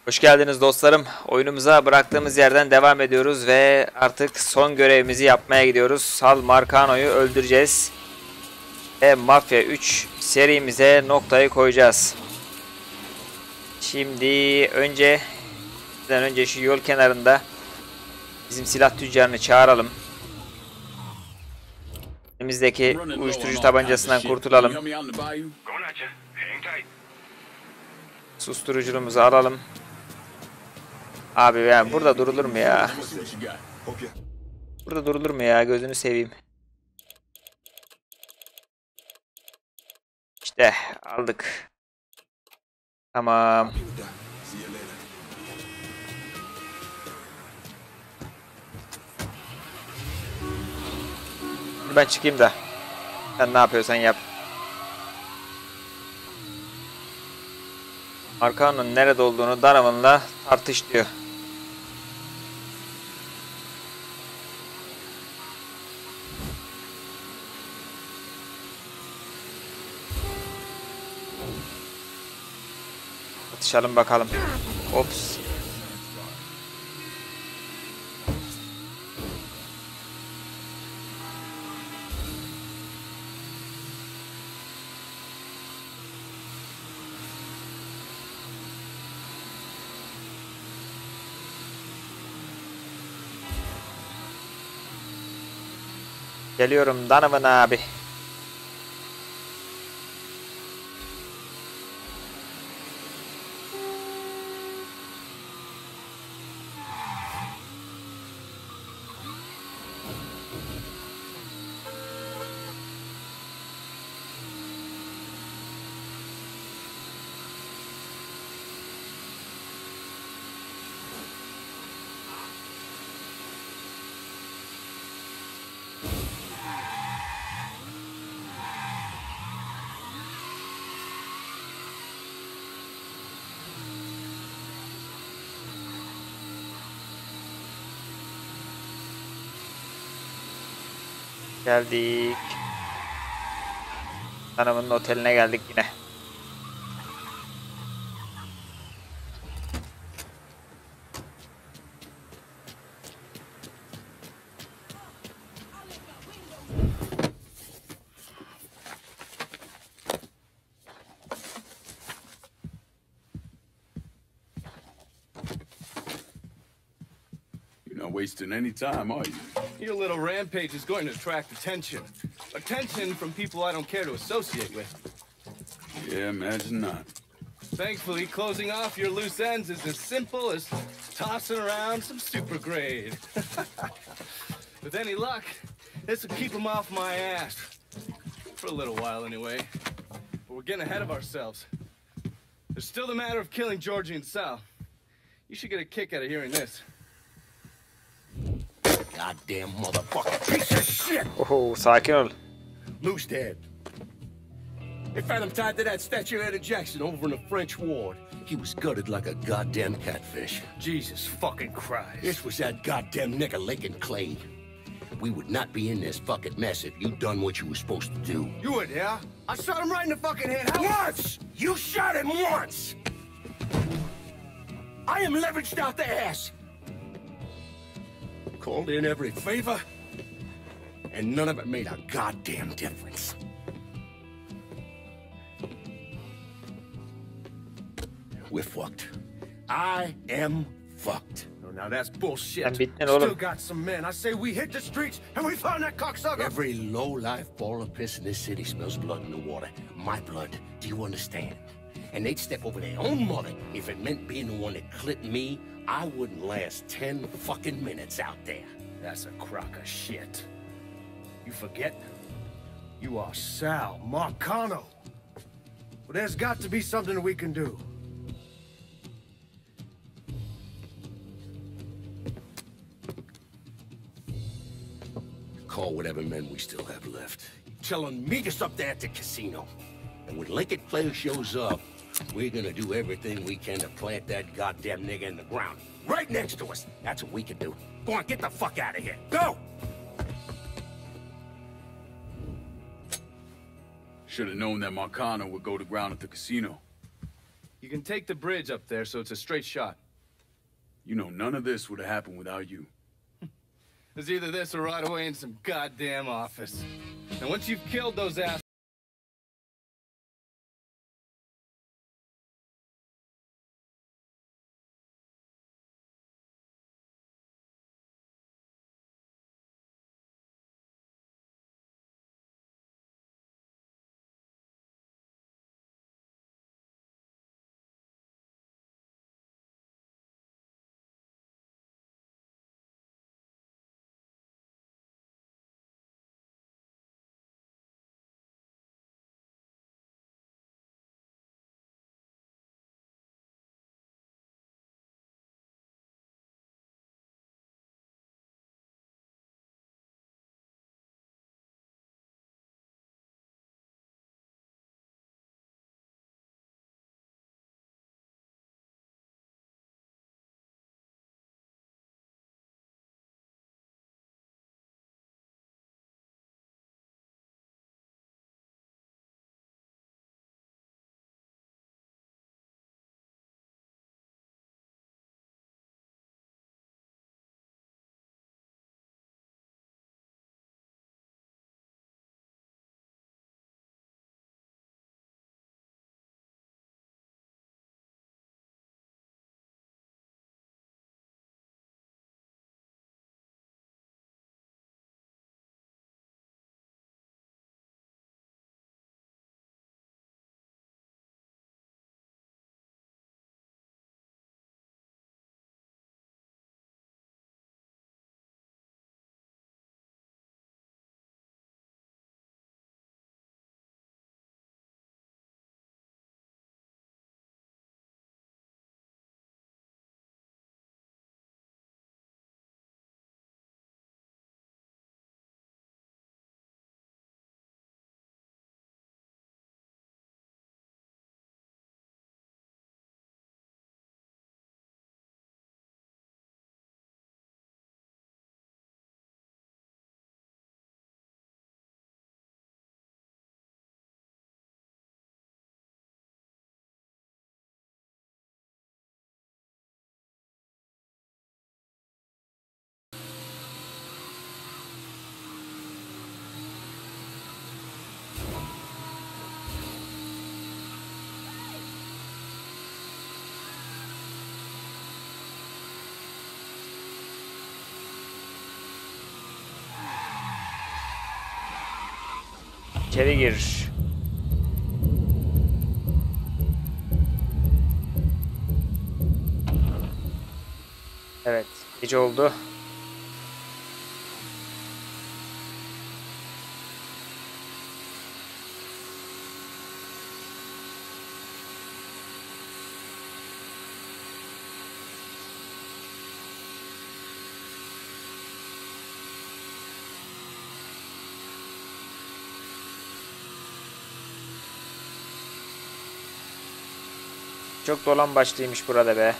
Hoş geldiniz dostlarım. Oyunumuza bıraktığımız yerden devam ediyoruz ve artık son görevimizi yapmaya gidiyoruz. SAL MARCANO'yu öldüreceğiz. Ve Mafya 3 serimize noktayı koyacağız. Şimdi önce şu yol kenarında bizim silah tüccarını çağıralım. Elimizdeki uyuşturucu tabancasından kurtulalım. Susturucumuzu alalım. Abi ya burada durulur mu ya? Burada durulur mu ya? Gözünü seveyim. İşte aldık. Tamam. Ben çıkayım da. Sen ne yapıyorsan yap. Marcano'nun nerede olduğunu Donovan'la tartış diyor. Atışalım bakalım. Ops. Geliyorum Donovan abi. Geldik. Hanımın oteline geldik yine. Wasting any time, are you? Your little rampage is going to attract attention. Attention from people I don't care to associate with. Yeah, imagine not. Thankfully, closing off your loose ends is as simple as tossing around some super grade. With any luck, this will keep them off my ass. For a little while, anyway. But we're getting ahead of ourselves. There's still the matter of killing Georgie and Sal. You should get a kick out of hearing this. Goddamn motherfucking piece of shit! Oh, sakin ol. Lou's dead. They found him tied to that statue of Jackson over in the French ward. He was gutted like a goddamn catfish. Jesus fucking Christ. This was that goddamn nigger Lincoln Clay. We would not be in this fucking mess if you'd done what you were supposed to do. You would, yeah? I shot him right in the fucking head. Once! You shot him once! I am leveraged out the ass. Called in every favor, and none of it made a goddamn difference. We're fucked. I am fucked. Oh, now that's bullshit. Sen bittin Still oğlum. got some men. I say we hit the streets and we found that cocksucker. Every low-life ball of piss in this city smells blood in the water. My blood. Do you understand? And they'd step over their own mother if it meant being the one that clipped me. I wouldn't last 10 fucking minutes out there. That's a crock of shit. You forget? You are Sal Marcano. Well, there's got to be something we can do. Call whatever men we still have left. Tell them meet us up there at the casino. And when Lincoln Player shows up, we're gonna do everything we can to plant that goddamn nigga in the ground. Right next to us. That's what we can do. Go on, get the fuck out of here. Go! Should have known that Marcano would go to ground at the casino. You can take the bridge up there so it's a straight shot. You know, none of this would have happened without you. It's either this or right away in some goddamn office. And once you've killed those assholes, İçeri gir. Evet, gece oldu. Çok dolan başlıymış burada be.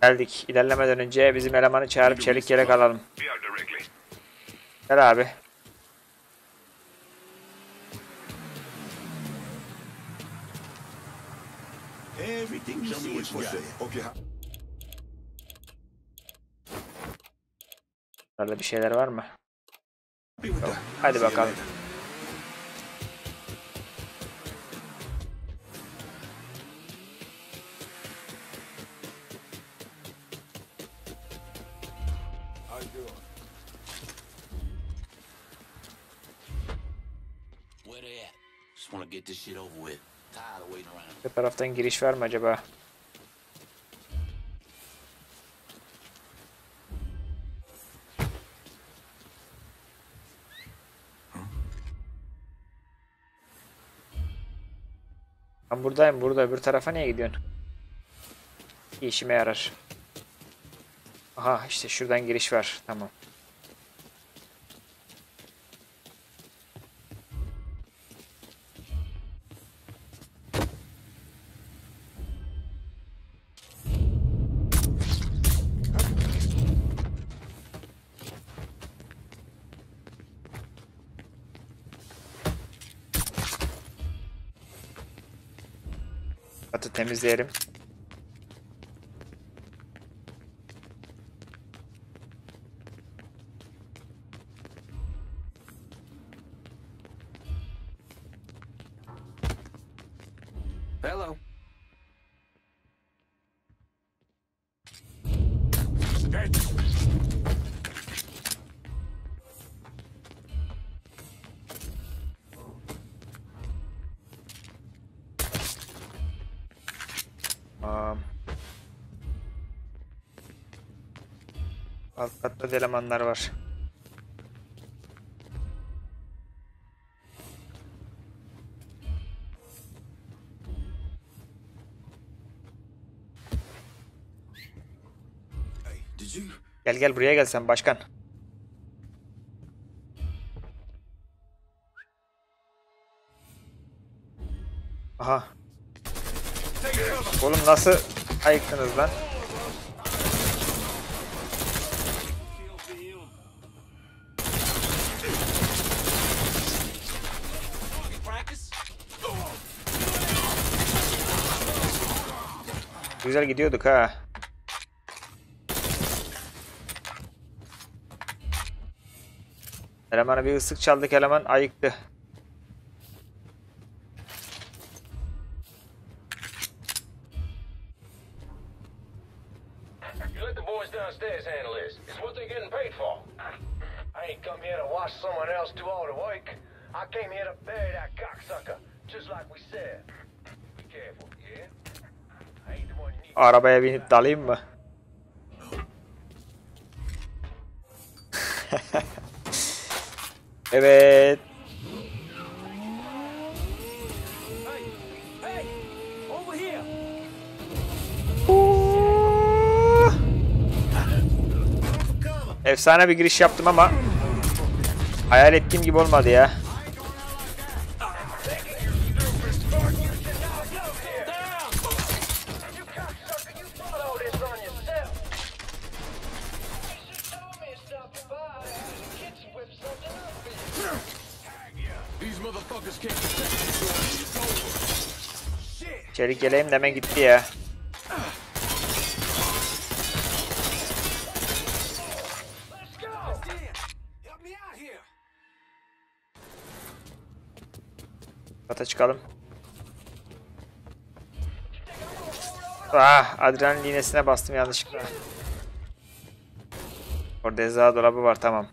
Geldik. İlerlemeden önce bizim elemanı çağırıp çelik yelek alalım. Gel abi. Burada bir şeyler var mı? Yok. Hadi bakalım. Bu taraftan giriş var mı acaba? Ben buradayım, burada. Öbür tarafa niye gidiyorsun? İyi, işime yarar. Aha işte şuradan giriş var. Tamam. Katı temizleyelim. Hello. Alt katta da elemanlar var. Gel gel buraya gel sen başkan. Aha. Oğlum nasıl ayıktınız lan? Güzel gidiyorduk ha. Elemana bir ıslık çaldık, eleman ayıktı. You let the boys downstairs handle this. It's what they're getting paid for. I ain't come here to watch someone else do all the work. I came here to bury that cocksucker, just like we said. Be careful, yeah? I ain't the one you need. Arabaya binip dalayım mı? Evet. Efsane bir giriş yaptım ama hayal ettiğim gibi olmadı ya. Çelik yeleğim de hemen gitti ya. Kata çıkalım. Ah, adrenalin iğnesine bastım yanlışlıkla. Orada eczacı dolabı var, tamam.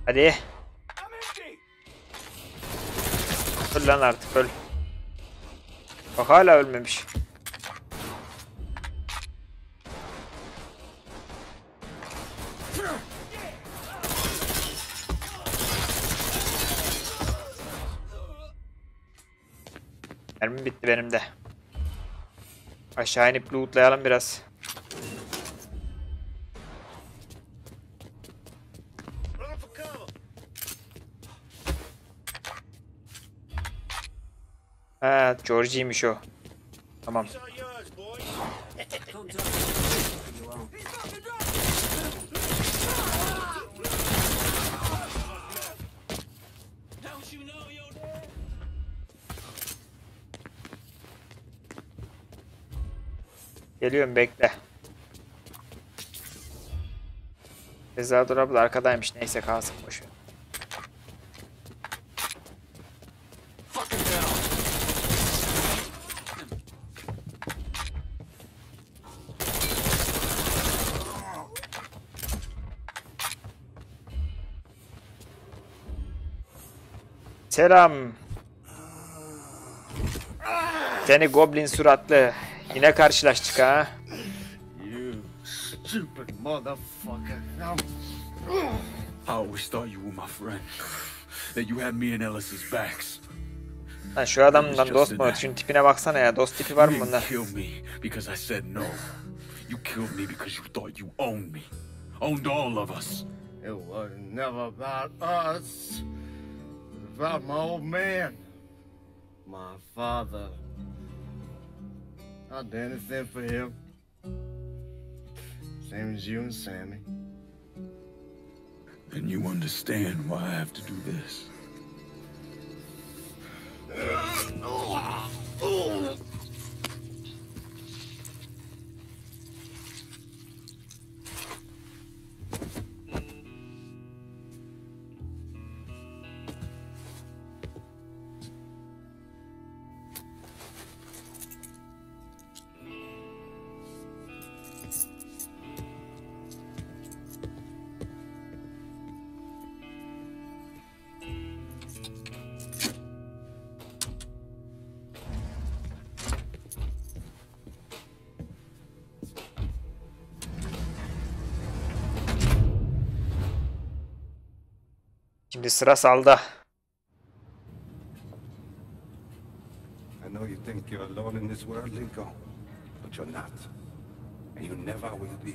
Hadi. Öl lan artık, öl. Bak hala ölmemiş. Mermim bitti benim de. Aşağı inip lootlayalım biraz. Ha, Georgie'ymiş o. Tamam. Geliyorum, bekle. Ceza dolabı da arkadaymış. Neyse kalsın boşver. Selam. Seni goblin suratlı. Yine karşılaştık ha. You stupid motherfucker. I always thought you were my friend. That you had me and Ellis's backs. Lan şu adamdan dost mu? Şunun tipine baksana ya. Dost tipi var mı bunda? You killed me because I said no. You killed me because you thought you owned me. Owned all of us. It was never about us. It was about my old man. My father. I'd do anything for him. Same as you and Sammy. Then you understand why I have to do this. Şimdi sıra Sal'da. I know you think you're alone in this world, Lincoln, but you're not. And you never will be.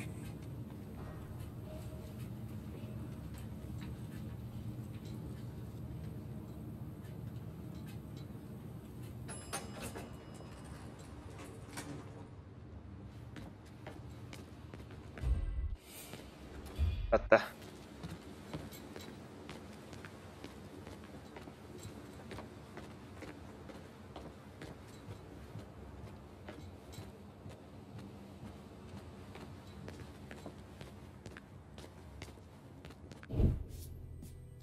Hatta.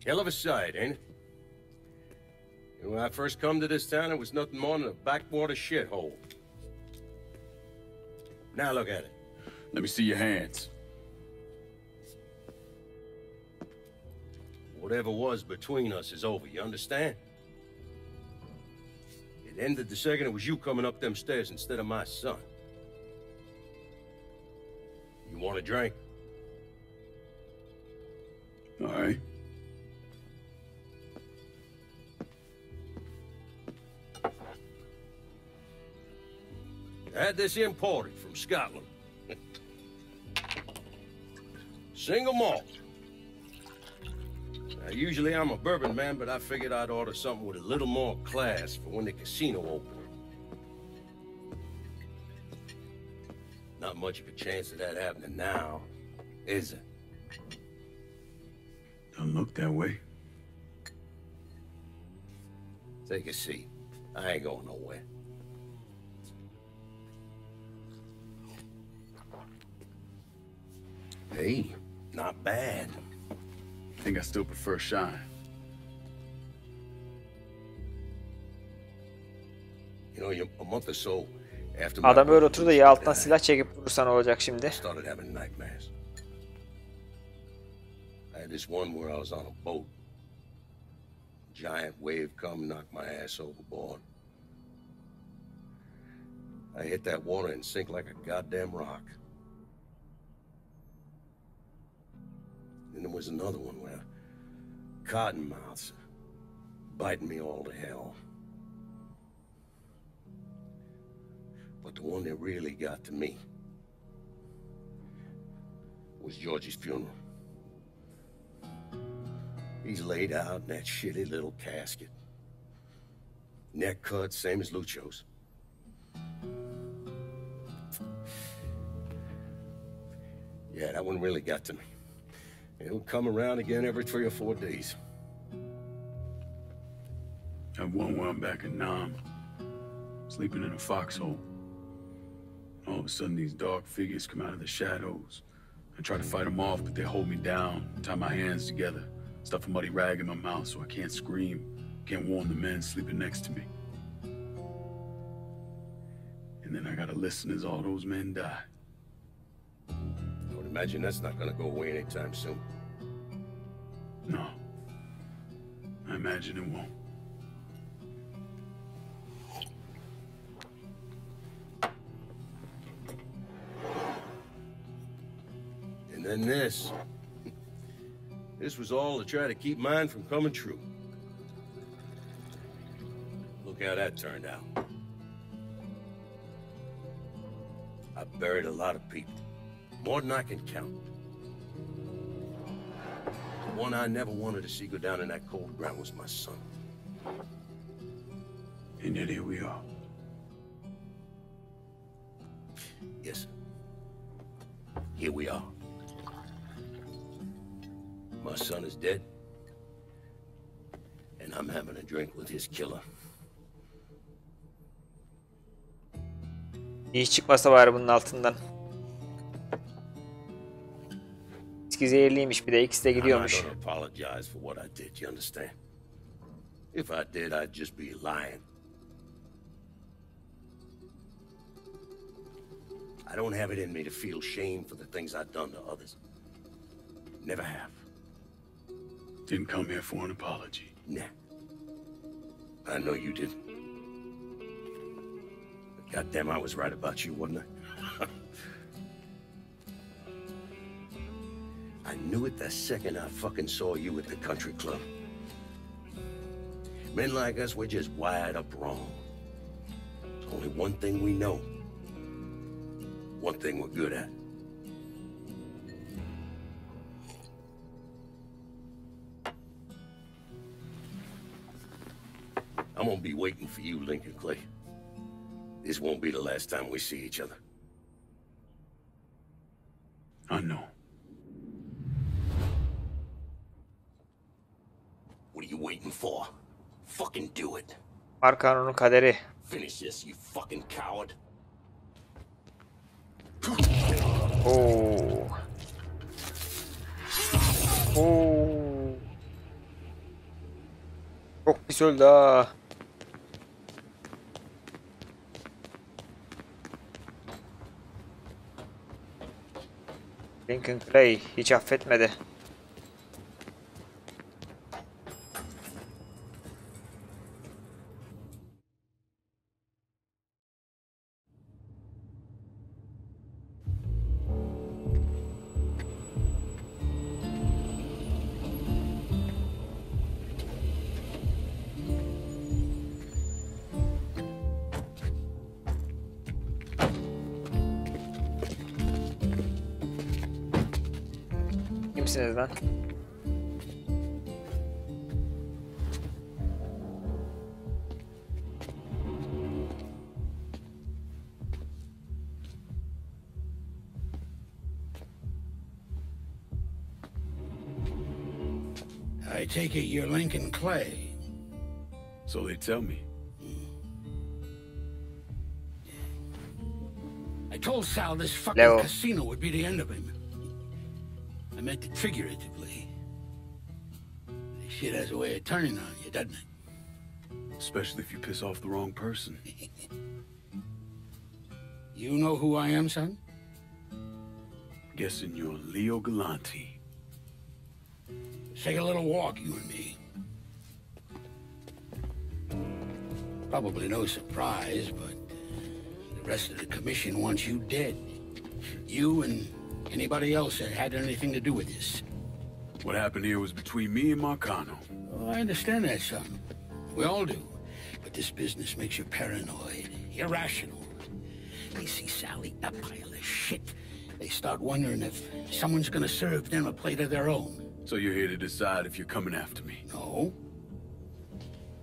Hell of a sight, ain't it? When I first come to this town, it was nothing more than a backwater shithole. Now look at it. Let me see your hands. Whatever was between us is over, you understand? It ended the second it was you coming up them stairs instead of my son. You want a drink? All right. I had this imported from Scotland. Single malt. Now, usually I'm a bourbon man, but I figured I'd order something with a little more class for when the casino opened. Not much of a chance of that happening now, is it? Don't look that way. Take a seat. I ain't going nowhere. Hey, not bad. I think I still prefer shine. You know, a month or so after my Adam böyle brother oturdu ya, alttan died, silah çekip vurursan olacak şimdi. I started having nightmares. I had this one where I was on a boat. Giant wave come, knocked my ass overboard. I hit that water and sink like a goddamn rock. Then there was another one where cottonmouths biting me all to hell. But the one that really got to me was Georgie's funeral. He's laid out in that shitty little casket. Neck cut, same as Lucho's. Yeah, that one really got to me. It would come around again every 3 or 4 days. I have one where I'm back in Nam, sleeping in a foxhole. All of a sudden, these dark figures come out of the shadows. I try to fight them off, but they hold me down, tie my hands together, stuff a muddy rag in my mouth so I can't scream, can't warn the men sleeping next to me. And then I gotta listen as all those men die. I would imagine that's not gonna go away anytime soon. No. I imagine it won't. And then this. This was all to try to keep mine from coming true. Look how that turned out. I buried a lot of people. More than I can count. The one I never wanted to see go down in that cold ground was my son. And yet here we are. Yes. Here we are. My son is dead. And I'm having a drink with his killer. İyi çıkmasa var bunun altından. İçki zehirliymiş bir de ikisi de gidiyormuş. I'm not gonna apologize for what I did, you understand? If I did, I'd just be lying. I don't have it in me to feel shame for the things I've done to others. Never have. Didn't come here for an apology. Nah. I know you didn't. But goddamn, I was right about you, wasn't I? I knew it the second I fucking saw you at the country club. Men like us, we're just wired up wrong. There's only one thing we know. One thing we're good at. I'm gonna be waiting for you, Lincoln Clay. This won't be the last time we see each other. I know. What are you waiting for? Fucking do it. Marcano'nun kaderi. Finish this, you fucking coward. Oo. Oo. Çok pis öldü ha. Lincoln Clay hiç affetmedi. Kimsiniz lan? I take it you're Lincoln Clay. So they tell me. I told Sal this fucking Leo. casino would be the end of him. I meant it figuratively. This shit has a way of turning on you, doesn't it? Especially if you piss off the wrong person. You know who I am, son? Guessing you're Leo Galante. Let's take a little walk, you and me. Probably no surprise, but the rest of the commission wants you dead. You and anybody else that had anything to do with this. What happened here was between me and Marcano. Oh, I understand that, son. We all do. But this business makes you paranoid, irrational. They see Sally a pile of shit. They start wondering if someone's gonna serve them a plate of their own. So you're here to decide if you're coming after me? No.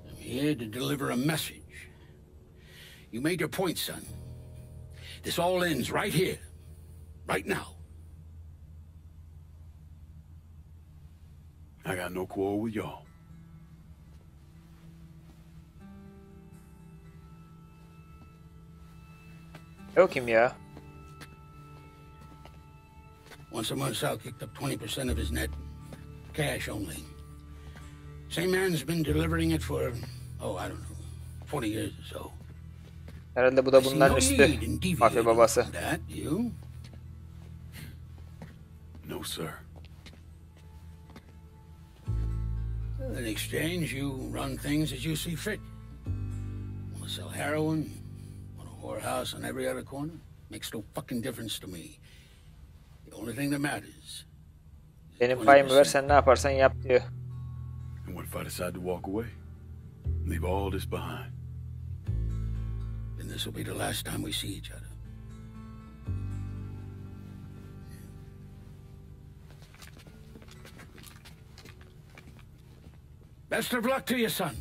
I'm here to deliver a message. You made your point, son. This all ends right here. Right now. I got no quarrel with y'all. O kim ya? Once a month, Sal kicked up 20% of his net. Cash only. Same man's been delivering it for, oh, I don't know, 40 years or so. Herhalde bu da bunların üstü. Mafya babası. That, you? No, sir. In exchange, you run things as you see fit. Want to sell heroin? Want a whorehouse on every other corner? Makes no fucking difference to me. The only thing that matters. Benim payımı ver, sen ne yaparsan yap diyor. And what if I decide to walk away? Leave all this behind? Then this will be the last time we see each other. Best of luck to you, son.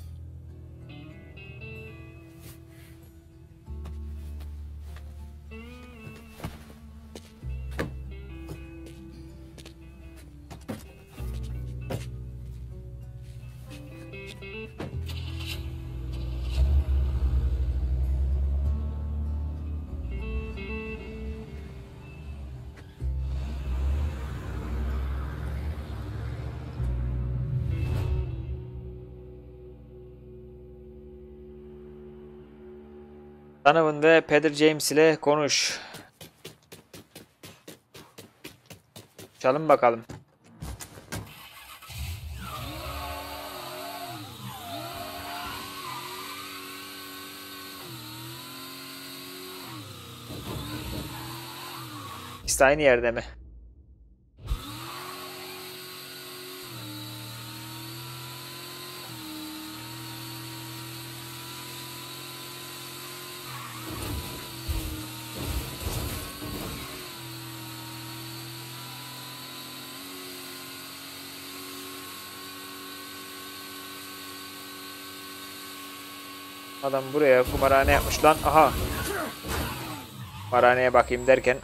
Donovan ve Peter James ile konuş. Çalın bakalım. İkisi aynı yerde mi? Adam buraya kumarhane yapmış lan. Aha. Kumarhaneye bakayım derken.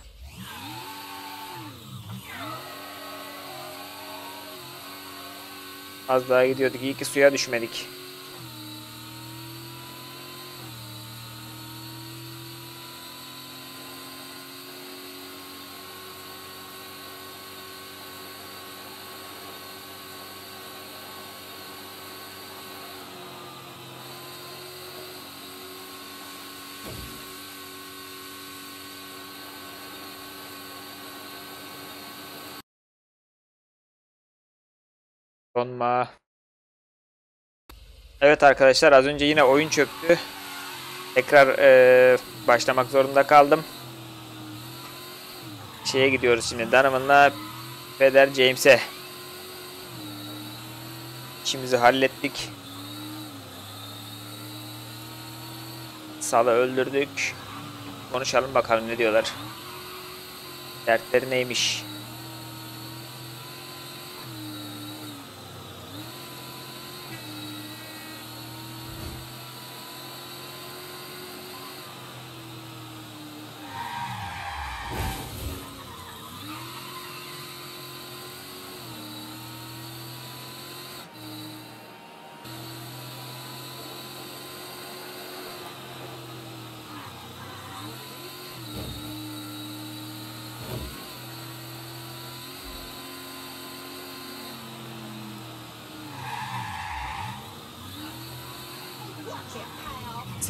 Az daha gidiyorduk. İyi ki suya düşmedik. Donma. Evet arkadaşlar, az önce yine oyun çöktü. Tekrar başlamak zorunda kaldım. Şeye gidiyoruz şimdi. Donovan'la Peter James'e. İşimizi hallettik. Sal'ı öldürdük. Konuşalım bakalım ne diyorlar. Dertleri neymiş?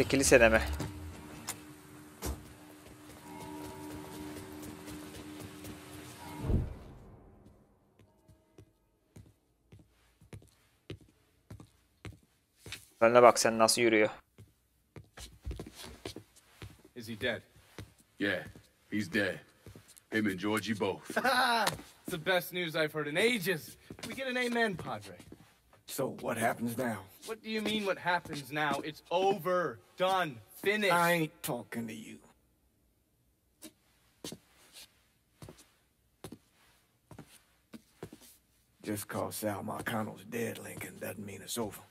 Kilisede mi? Önüne bak sen nasıl yürüyor. Is he dead? Yeah, he's dead. Him and Georgie both. It's the best news I've heard in ages. We get an amen, Padre. So what happens now? What do you mean what happens now? It's over. Done. Finished. I ain't talking to you. Just cause Sal Marcano's dead, Lincoln, doesn't mean it's over.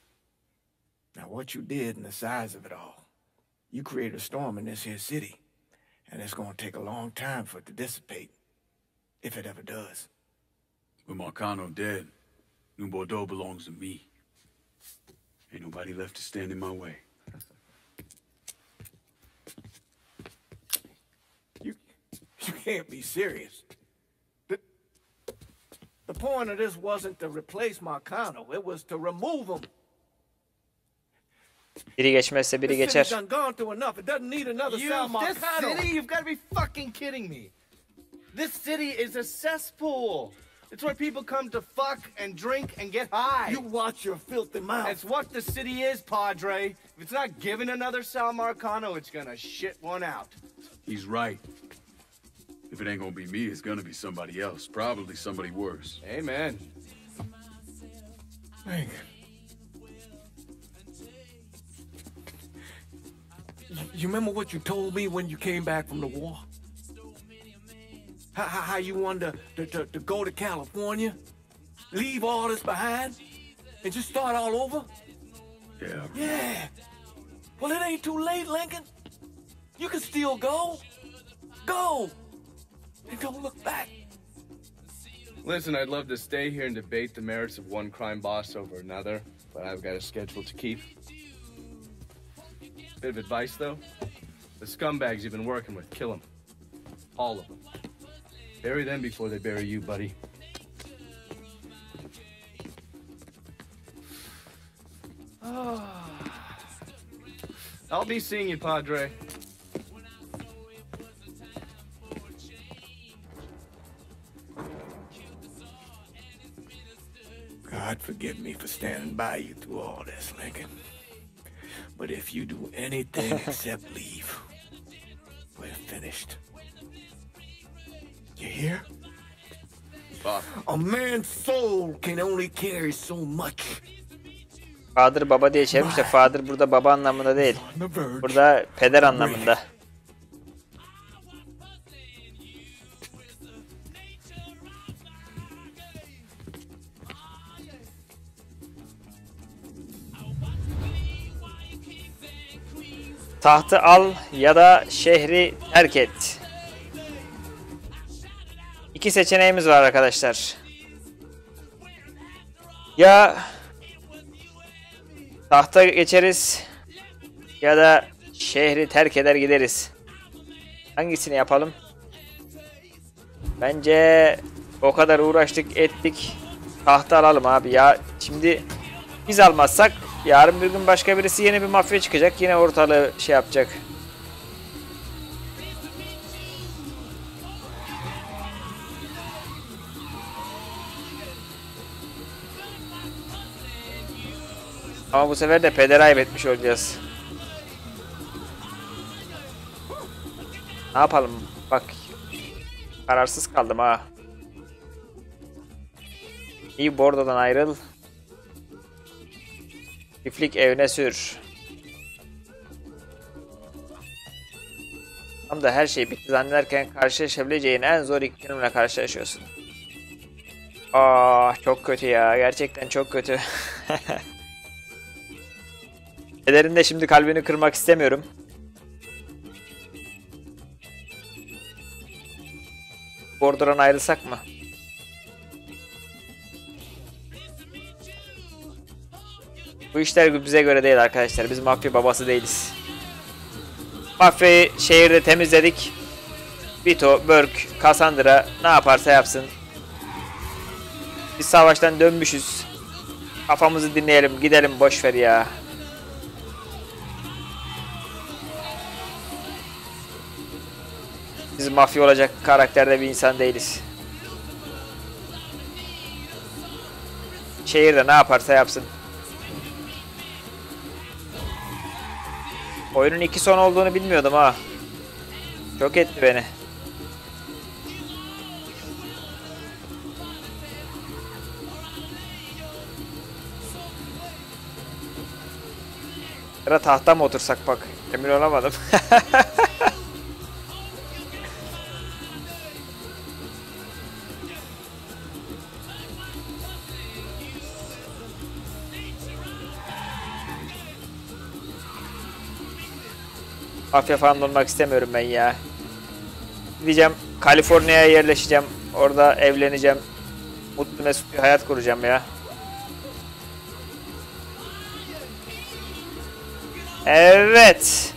Now, what you did and the size of it all, you created a storm in this here city, and it's gonna take a long time for it to dissipate, if it ever does. With Marcano dead, New Bordeaux belongs to me. Ain't nobody left to stand in my way. You can't be serious. The point of this wasn't to replace Marcano. It was to remove him. Biri geçmezse biri This city's geçer. done gone through enough. It doesn't need another You, Sal this Marcano. city? You've got to be fucking kidding me. This city is a cesspool. It's where people come to fuck and drink and get high. You watch your filthy mouth. It's what the city is, Padre. If it's not giving another Sal Marcano, it's gonna shit one out. He's right. If it ain't gonna be me, it's gonna be somebody else. Probably somebody worse. Amen. Hank. You remember what you told me when you came back from the war? How you wanted to go to California, leave all this behind, and just start all over? Yeah. Yeah. Well, it ain't too late, Lincoln. You can still go. Go. And don't look back. Listen, I'd love to stay here and debate the merits of one crime boss over another, but I've got a schedule to keep. Bit of advice, though. The scumbags you've been working with, kill them. All of them. Bury them before they bury you, buddy. I'll be seeing you, Padre. God forgive me for standing by you through all this, Lincoln. But if you do anything except leave, we're finished. You hear? Bob. A man's soul can only carry so much. Father baba diye çevirmiş de father burada baba anlamında değil. On the verge. Burada peder anlamında. Tahtı al ya da şehri terk et. İki seçeneğimiz var arkadaşlar. Ya tahta geçeriz ya da şehri terk eder gideriz. Hangisini yapalım? Bence o kadar uğraştık ettik. Tahta alalım abi ya. Şimdi biz almazsak yarın bir gün başka birisi yeni bir mafya çıkacak. Yine ortalığı şey yapacak. Ama bu sefer de pederi kaybetmiş olacağız. Ne yapalım? Bak. Kararsız kaldım ha. İyi bordodan ayrıl. Çiftlik evine sür. Tam da her şey bitti zannederken karşılaşabileceğin en zor iklimle karşılaşıyorsun. Ah çok kötü ya. Gerçekten çok kötü. Pederin de şimdi kalbini kırmak istemiyorum. Bordodan ayrılsak mı? Bu işler bize göre değil arkadaşlar. Biz mafya babası değiliz. Mafyayı şehirde temizledik. Vito, Burke, Cassandra ne yaparsa yapsın. Biz savaştan dönmüşüz. Kafamızı dinleyelim, gidelim boşver ya. Biz mafya olacak karakterde bir insan değiliz. Şehirde ne yaparsa yapsın. Oyunun 2 son olduğunu bilmiyordum ha. Çok etti beni. Ya tahta mı otursak bak. Emin olamadım. Mafya falan olmak istemiyorum ben ya. Gideceğim Kaliforniya'ya yerleşeceğim. Orada evleneceğim. Mutlu mesut bir hayat kuracağım ya. Evet.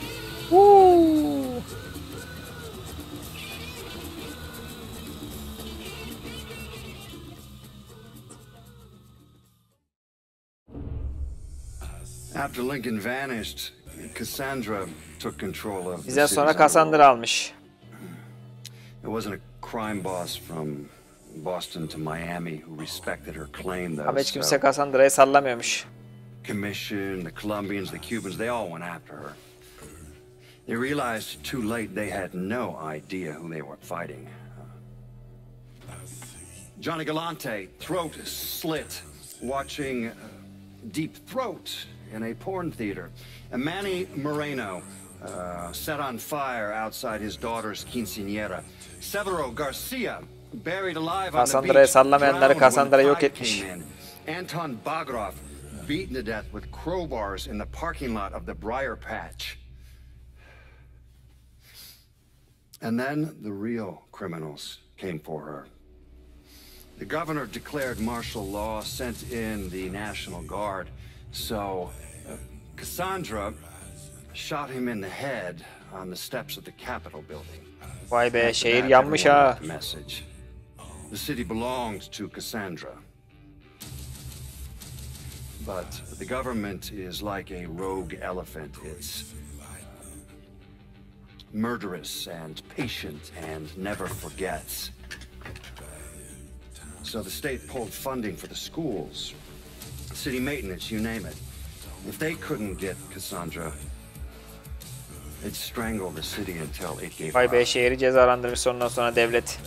After Lincoln vanished, Cassandra took control of the Bizden city's sonra Cassandra almış. It wasn't a crime boss from Boston to Miami who respected her claim, though. Ama hiç kimse Cassandra'yı sallamıyormuş. Commission, the Colombians, the Cubans, they all went after her. They realized too late they had no idea who they were fighting. Johnny Galante, throat slit, watching Deep Throat in a porn theater. And Manny Moreno, set on fire outside his daughter's quinceañera. Severo Garcia, buried alive on the Cassandra'yı beach, sallamayanları drowned when Cassandra the yok tide etmiş. came in. Anton Bagrov, beaten to death with crowbars in the parking lot of the Briar Patch. And then the real criminals came for her. The governor declared martial law, sent in the National Guard. So Cassandra shot him in the head on the steps of the Capitol building. Vay be, After şehir that, yanmış everyone ha. got the message. The city belongs to Cassandra. But the government is like a rogue elephant. It's murderous and patient and never forgets. So the state pulled funding for the schools, city maintenance, you name it. If they couldn't get Cassandra, they'd strangle the city until it gave Vay be, up. şehri cezalandırmış ondan sonra devlet.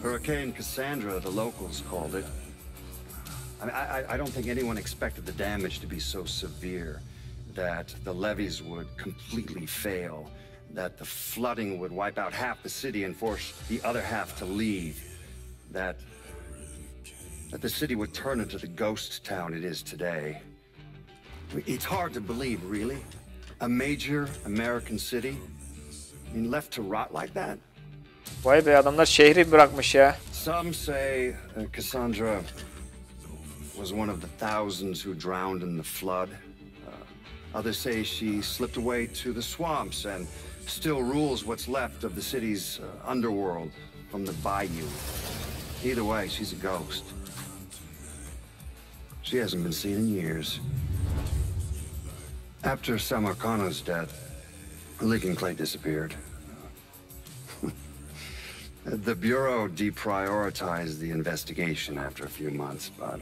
Hurricane Cassandra, the locals called it. I don't think anyone expected the damage to be so severe that the levees would completely fail, that the flooding would wipe out half the city and force the other half to leave, that the city would turn into the ghost town it is today. It's hard to believe, really. A major American city, I mean, left to rot like that? Vay be, adamlar şehri bırakmış ya. Some say Cassandra was one of the thousands who drowned in the flood. Others say she slipped away to the swamps and still rules what's left of the city's underworld from the bayou. Either way, she's a ghost. She hasn't been seen in years. After Marcano's death, Lincoln Clay disappeared. The Bureau deprioritized the investigation after a few months, but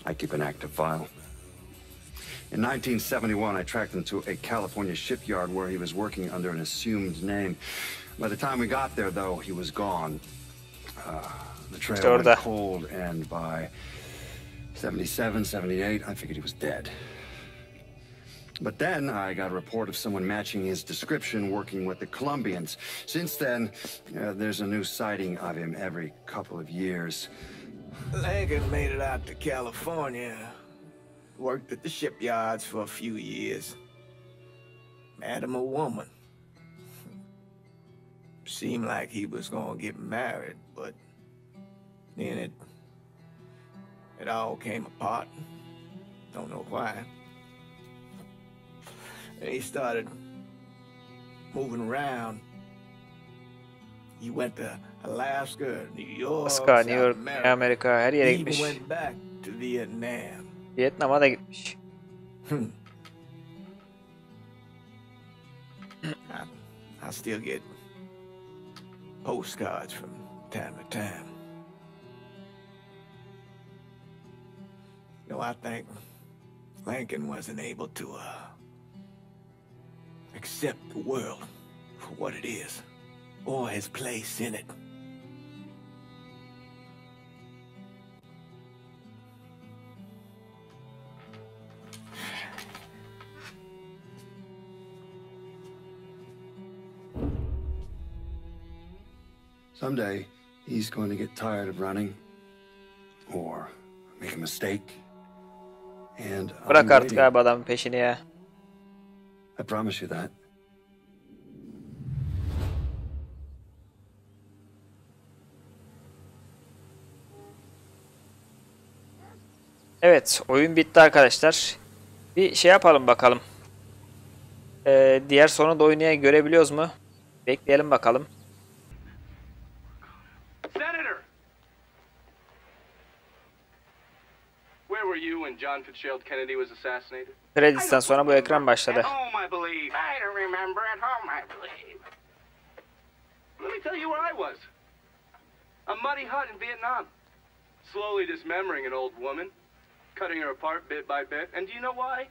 I keep an active file. In 1971, I tracked him to a California shipyard where he was working under an assumed name. By the time we got there, though, he was gone. The trail went cold, and by 77, 78, I figured he was dead. But then I got a report of someone matching his description working with the Colombians. Since then, there's a new sighting of him every couple of years. Lincoln made it out to California. Worked at the shipyards for a few years. Met him a woman. Seemed like he was gonna get married, but then it all came apart. Don't know why. And he started moving around. He went to Alaska, New York, Alaska, New York, Amerika, her yere he gitmiş. even went back to Vietnam. Vietnam'a da gitmiş. I still get postcards from time to time. You know, I think Lincoln wasn't able to accept the world for what it is, or his place in it. Someday, he's going to get tired of running, or make a mistake, and Bırak I'm artık waiting. abi adamın peşini ya. I promise you that. Evet, oyun bitti arkadaşlar. Bir şey yapalım bakalım. Diğer sonu da oynaya görebiliyoruz mu? Bekleyelim bakalım. Senator! Where were you when John Fitzgerald Kennedy was assassinated? Kredisten sonra bu ekran başladı. At home, I believe. I don't remember. At home, I believe. Let me tell you where I was. A muddy hut in Vietnam. Slowly dismembering an old woman. Cutting her apart bit by bit. And do you know why?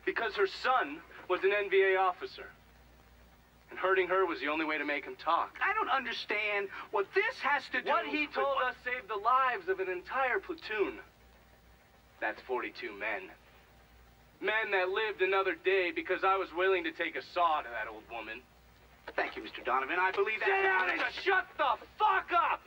Because her son was an NVA officer. And hurting her was the only way to make him talk. I don't understand what this has to do. What he told us saved the lives of an entire platoon. That's 42 men. Men that lived another day because I was willing to take a saw to that old woman. Thank you, Mr. Donovan. I believe that. Sit down and shut the fuck up!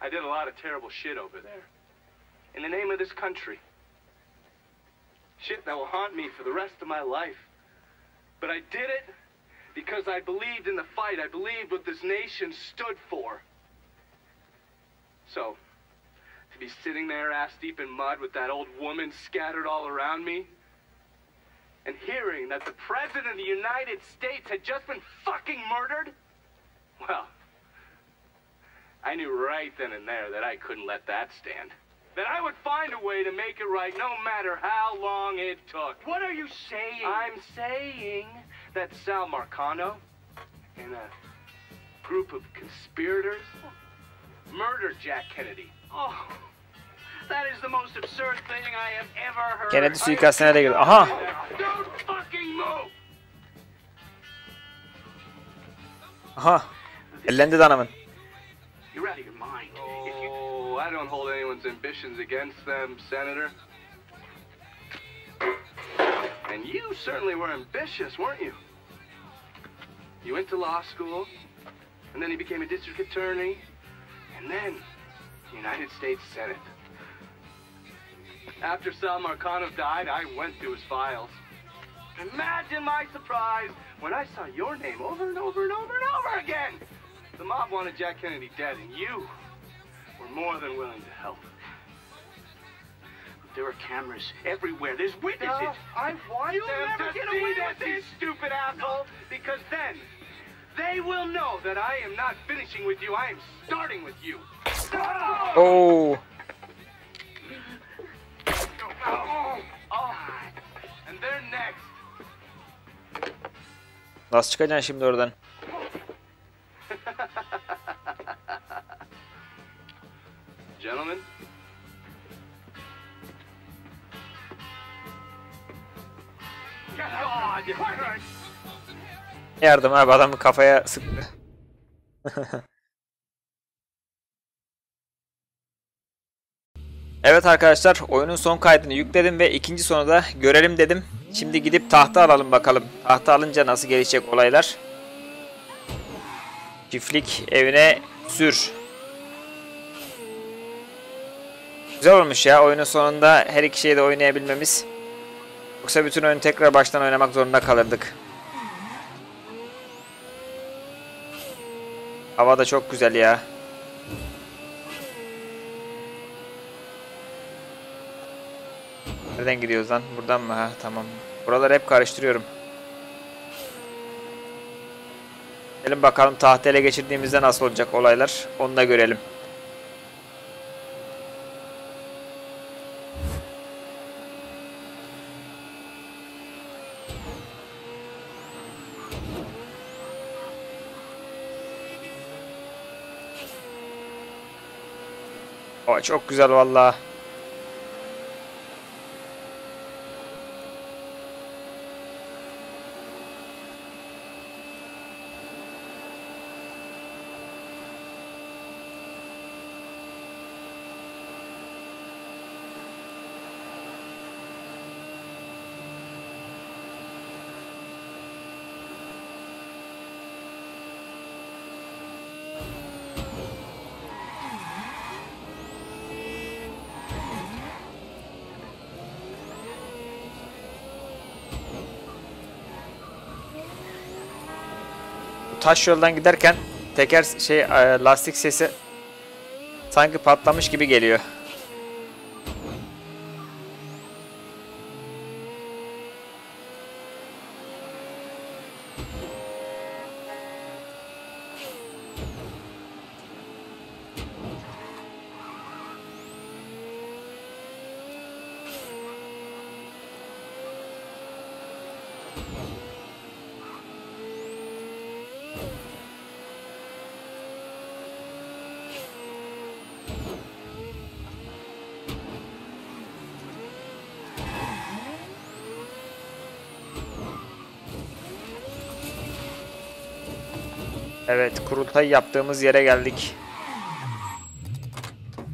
I did a lot of terrible shit over there. In the name of this country. Shit that will haunt me for the rest of my life. But I did it because I believed in the fight. I believed what this nation stood for. So, to be sitting there ass deep in mud with that old woman scattered all around me, and hearing that the President of the United States had just been fucking murdered, well, I knew right then and there that I couldn't let that stand. That I would find a way to make it right no matter how long it took. What are you saying? I'm saying that Sal Marcano and a group of conspirators murdered Jack Kennedy. Oh, that is the most absurd thing I have ever heard. Kennedy suikastine de girdi. Aha! Don't fucking move! Aha! Ellendi Donovan. You're out of your mind. If you... Oh, I don't hold anyone's ambitions against them, Senator. And you certainly were ambitious, weren't you? You went to law school, and then you became a district attorney, and then United States Senate. After Sal Marcano died, I went through his files. Imagine my surprise when I saw your name over and over and over and over again. The mob wanted Jack Kennedy dead, and you were more than willing to help. There are cameras everywhere. There's witnesses. I want You'll them never to get see away this, with you this. stupid asshole, because then they will know that I am not finishing with you. I am starting with you. Oo. Oh, and they're next. Nasıl çıkacaksın şimdi oradan? Gentlemen. God, Yardım abi, adamı kafaya sıktı. Evet arkadaşlar, oyunun son kaydını yükledim ve ikinci sonu da görelim dedim. Şimdi gidip tahta alalım bakalım. Tahta alınca nasıl gelişecek olaylar. Çiftlik evine sür. Güzel olmuş ya, oyunun sonunda her iki şeyi de oynayabilmemiz. Yoksa bütün oyunu tekrar baştan oynamak zorunda kalırdık. Hava da çok güzel ya. Nereden gidiyoruz lan? Buradan mı? Ha, tamam. Buraları hep karıştırıyorum. Gelin bakalım tahtı ele geçirdiğimizde nasıl olacak olaylar. Onu da görelim. O çok güzel vallahi. Taş yoldan giderken teker lastik sesi sanki patlamış gibi geliyor. Evet, kurultay yaptığımız yere geldik.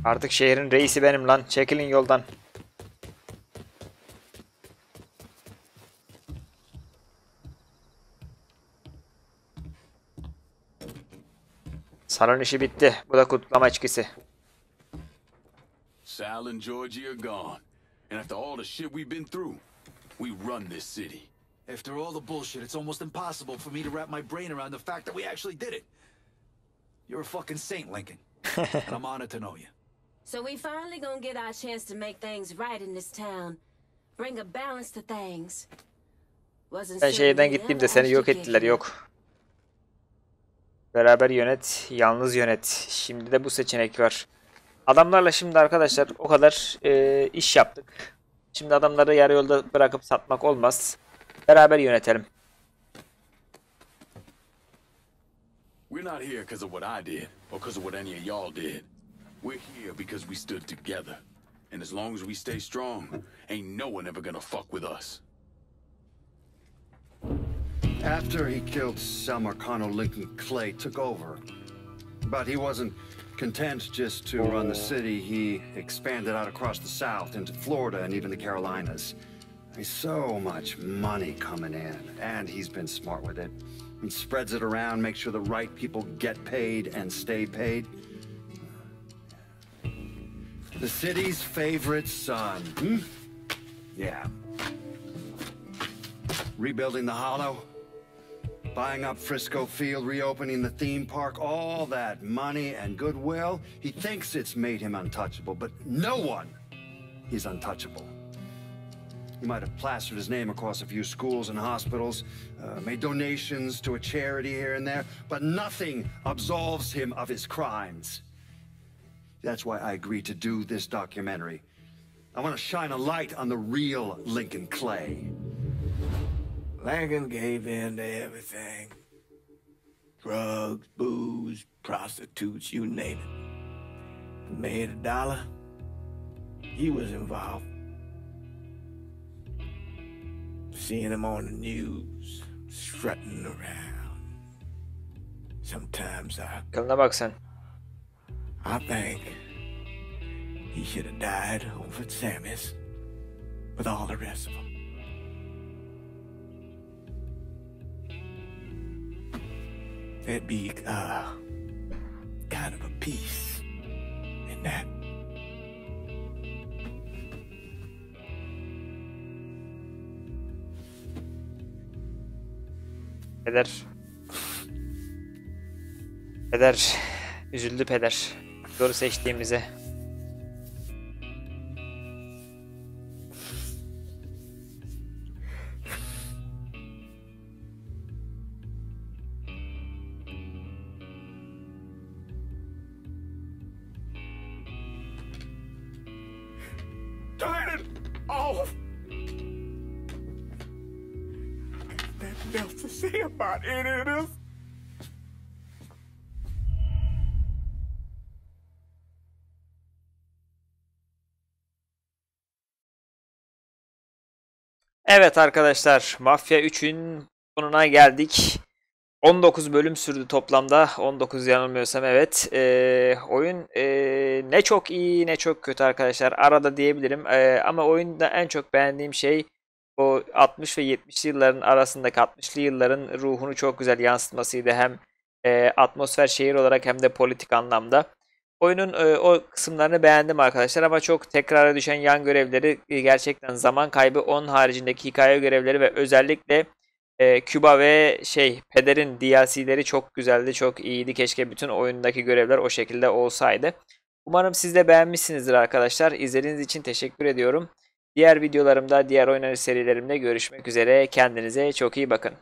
Artık şehrin reisi benim lan. Çekilin yoldan. Salon işi bitti. Bu da kutlama içkisi. Sal and Georgie are gone. And after all the shit we've been through, we run this city. After all the bullshit, it's almost impossible for me to wrap my brain around the fact that we actually did it. You're a fucking saint, Lincoln. And I'm honored to know you. So we finally gonna get our chance to make things right in this town. Bring a balance to things. Ben şehirden gittiğimde seni yok ettiler, yok. Beraber yönet, yalnız yönet. Şimdi de bu seçenek var. Adamlarla şimdi arkadaşlar o kadar iş yaptık. Şimdi adamları yarı yolda bırakıp satmak olmaz. Beraber yönetelim. We're not here because of what I did or because of what any of y'all did. We're here because we stood together. And as long as we stay strong, ain't no one ever gonna fuck with us. After he killed Sal Marcano, Lincoln Clay took over. But he wasn't content just to run the city. He expanded out across the South into Florida and even the Carolinas. There's so much money coming in, and he's been smart with it. He spreads it around, makes sure the right people get paid and stay paid. The city's favorite son. Yeah. Rebuilding the Hollow, buying up Frisco Field, reopening the theme park, all that money and goodwill. He thinks it's made him untouchable, but no one is untouchable. He might have plastered his name across a few schools and hospitals, made donations to a charity here and there, but nothing absolves him of his crimes. That's why I agreed to do this documentary. I want to shine a light on the real Lincoln Clay. Lincoln gave in to everything. Drugs, booze, prostitutes, you name it. Made $1, he was involved. Seeing him on the news, strutting around. Sometimes Kanına bak sen. I think he should have died over at Sammy's with all the rest of them. There'd be kind of a peace in that. Peder. Üzüldü peder. Doğru seçtiğimize. Turn it off! There's nothing else to say about any of this. Evet arkadaşlar, Mafya 3'ün sonuna geldik. 19 bölüm sürdü toplamda. 19 yanılmıyorsam evet. Oyun ne çok iyi ne çok kötü arkadaşlar. Arada diyebilirim. Ama oyunda en çok beğendiğim şey o 60 ve 70'li yılların arasındaki 60'lı yılların ruhunu çok güzel yansıtmasıydı. Hem atmosfer şehir olarak hem de politik anlamda. Oyunun o kısımlarını beğendim arkadaşlar ama çok tekrara düşen yan görevleri gerçekten zaman kaybı. Onun haricindeki hikaye görevleri ve özellikle Küba ve Peder'in DLC'leri çok güzeldi, çok iyiydi. Keşke bütün oyundaki görevler o şekilde olsaydı. Umarım siz de beğenmişsinizdir arkadaşlar. İzlediğiniz için teşekkür ediyorum. Diğer videolarımda, diğer oynanış serilerimde görüşmek üzere. Kendinize çok iyi bakın.